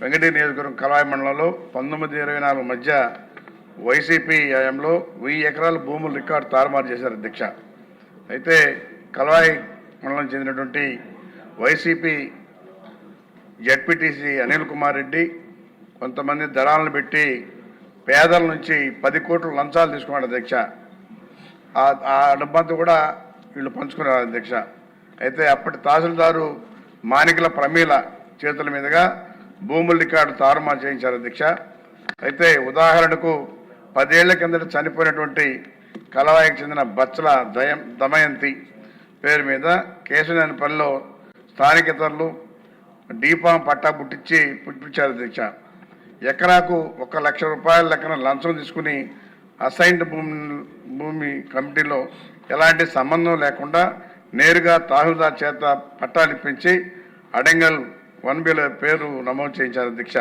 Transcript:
వెంకటగిరి నియోజకవర్గం కలవాయి మండలంలో 19-24 మధ్య వైసీపీ హయాంలో 1000 ఎకరాల భూములు రికార్డు తారుమారు చేశారు అధ్యక్ష. అయితే కలవాయి మండలం చెందినటువంటి వైసీపీ జడ్పీటీసీ అనిల్ కుమార్ రెడ్డి కొంతమంది దళాలను పెట్టి పేదల నుంచి 10 కోట్ల లంచాలు తీసుకున్నాడు అధ్యక్ష. ఆ డబ్బంతా కూడా వీళ్ళు పంచుకున్నారు అధ్యక్ష. అయితే అప్పటి తహసీల్దారు మాణికల ప్రమీల చేతుల మీదుగా భూముల రికార్డు తారుమారు చేయించారు అధ్యక్ష. అయితే ఉదాహరణకు 10 ఏళ్ల కిందట చనిపోయినటువంటి కలవాయికి చెందిన బచ్చల దమయంతి పేరు మీద కేశవనేనిపల్లిలో స్థానికేతరులు డీపాం పట్టా పుట్టించారు అధ్యక్ష. ఎకరాకు 1 లక్ష రూపాయల లెక్కన లంచం తీసుకుని అసైన్డ్ భూమి కమిటీలో ఎలాంటి సంబంధం లేకుండా నేరుగా తహసీల్దార్ చేత పట్టాలు ఇప్పించి అడంగల్ 1Bలో పేరు నమోదు చేయించారు అధ్యక్ష.